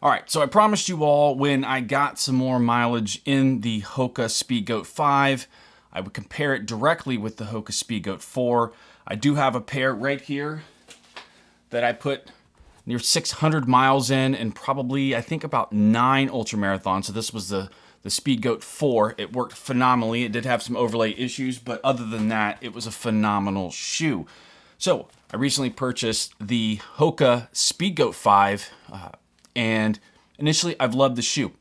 All right, so I promised you all when I got some more mileage in the Hoka Speedgoat 5, I would compare it directly with the Hoka Speedgoat 4. I do have a pair right here that I put near 600 miles in and probably, I think, about 9 ultramarathons. So this was the Speedgoat 4. It worked phenomenally. It did have some overlay issues, but other than that, it was a phenomenal shoe. So I recently purchased the Hoka Speedgoat 5, and initially I've loved the shoe.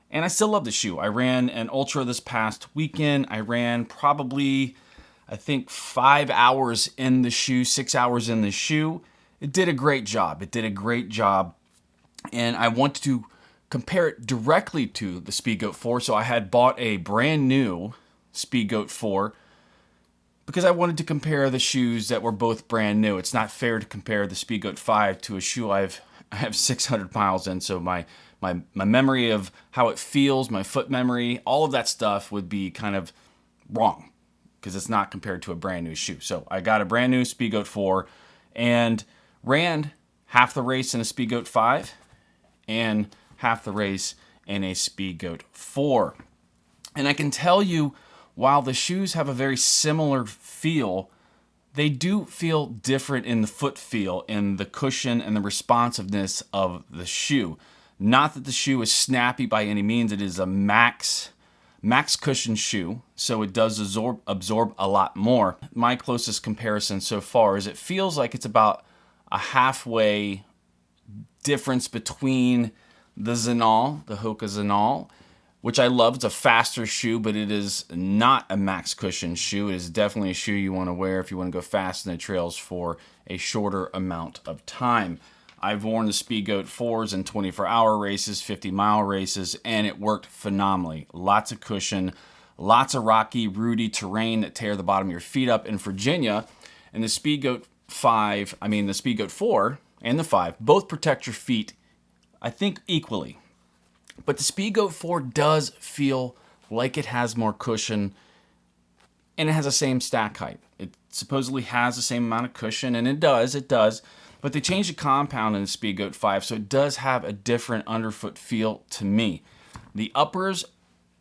And I still love the shoe. I ran an ultra this past weekend. I ran probably, I think, 5 hours in the shoe, 6 hours in the shoe. It did a great job. And I wanted to compare it directly to the Speedgoat 4. So I had bought a brand new Speedgoat 4 because I wanted to compare the shoes that were both brand new. It's not fair to compare the Speedgoat 5 to a shoe I have 600 miles in. So my memory of how it feels, my foot memory, all of that stuff would be kind of wrong because it's not compared to a brand new shoe. So I got a brand new Speedgoat 4 and ran half the race in a Speedgoat 5 and half the race in a Speedgoat 4. And I can tell you, while the shoes have a very similar feel, they do feel different in the foot feel, in the cushion and the responsiveness of the shoe. Not that the shoe is snappy by any means. It is a max cushion shoe, so it does absorb a lot more. My closest comparison so far is it feels like it's about a halfway difference between the Zenal, the Hoka Zenal, which I love. It's a faster shoe, but it is not a max cushion shoe. It is definitely a shoe you want to wear if you want to go fast in the trails for a shorter amount of time. I've worn the Speedgoat 4s in 24-hour races, 50-mile races, and it worked phenomenally. Lots of cushion, lots of rocky, rooty terrain that tear the bottom of your feet up in Virginia. And the Speedgoat 4 and the 5 both protect your feet, I think, equally. But the Speedgoat 4 does feel like it has more cushion, and it has the same stack height. It supposedly has the same amount of cushion, and it does. But they changed the compound in the Speedgoat 5, so it does have a different underfoot feel to me. The uppers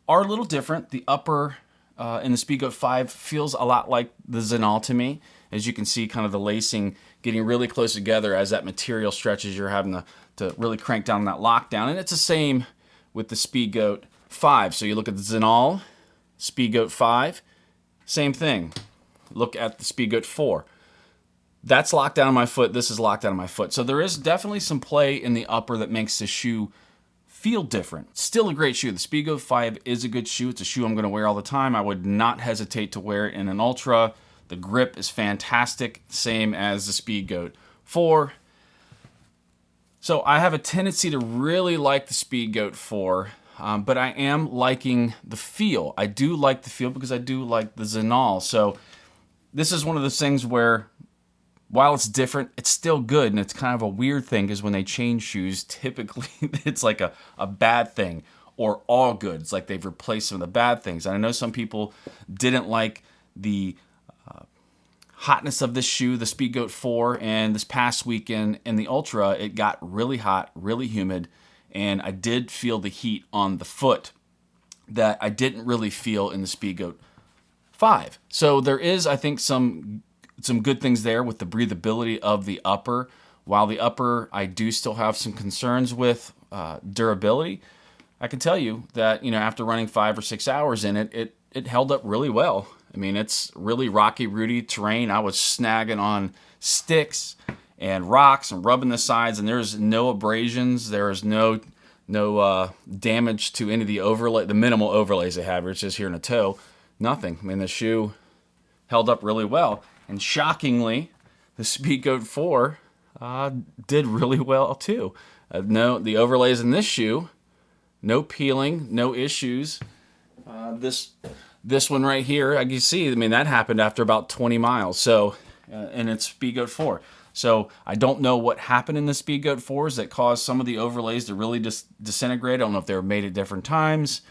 are a little different. The upper in the Speedgoat 5 feels a lot like the Zenal to me. As you can see, kind of the lacing getting really close together as that material stretches. You're having to really crank down that lockdown. And it's the same with the Speedgoat 5. So you look at the Zenal, Speedgoat 5, same thing. Look at the Speedgoat 4. That's locked down on my foot. This is locked down on my foot. So there is definitely some play in the upper that makes the shoe feel different. Still a great shoe. The Speedgoat 5 is a good shoe. It's a shoe I'm going to wear all the time. I would not hesitate to wear it in an ultra. The grip is fantastic, same as the Speedgoat 4. So I have a tendency to really like the Speedgoat 4, but I am liking the feel. I do like the feel because I do like the Zenal. So this is one of those things where, while it's different, it's still good, and it's kind of a weird thing because when they change shoes, typically it's like a bad thing or all good. It's like they've replaced some of the bad things. And I know some people didn't like the hotness of this shoe, the Speedgoat 4, and this past weekend in the Ultra, it got really hot, really humid, and I did feel the heat on the foot that I didn't really feel in the Speedgoat 5. So there is, I think, some good things there with the breathability of the upper. While the upper, I do still have some concerns with durability. I can tell you that, after running 5 or 6 hours in it, it held up really well. I mean, it's really rocky, rooty terrain. I was snagging on sticks and rocks and rubbing the sides, and there's no abrasions. There is no damage to any of the minimal overlays they have. It's just here in a toe. Nothing. I mean, the shoe held up really well. And shockingly, the Speedgoat 4 did really well too. The overlays in this shoe, no peeling, no issues. This one right here, like you see, I mean, that happened after about 20 miles. So, and it's Speedgoat 4. So I don't know what happened in the Speedgoat 4s that caused some of the overlays to really disintegrate. I don't know if they were made at different times,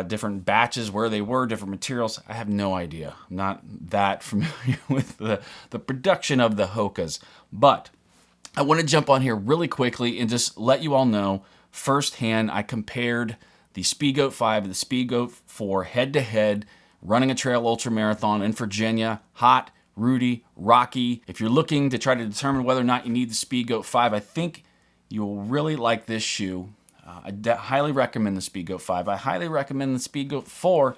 different batches, where they were, different materials. I have no idea. I'm not that familiar with the production of the Hokas. But I want to jump on here really quickly and just let you all know firsthand. I compared the Speedgoat 5 and the Speedgoat 4 head to head, running a trail ultra marathon in Virginia. Hot, rooty, rocky. If you're looking to try to determine whether or not you need the Speedgoat 5, I think you'll really like this shoe. I highly recommend the Speedgoat 5. I highly recommend the Speedgoat 4.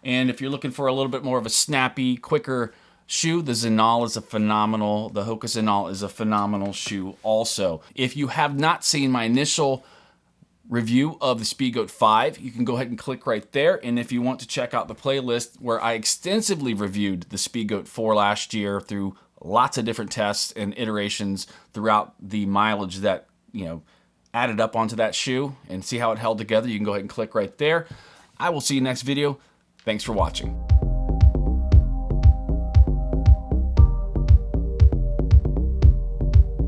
And if you're looking for a little bit more of a snappy, quicker shoe, the Hoka Zenal is a phenomenal shoe also. If you have not seen my initial review of the Speedgoat 5, you can go ahead and click right there. And if you want to check out the playlist where I extensively reviewed the Speedgoat 4 last year through lots of different tests and iterations throughout the mileage that, added up onto that shoe and see how it held together, you can go ahead and click right there. I will see you next video. Thanks for watching.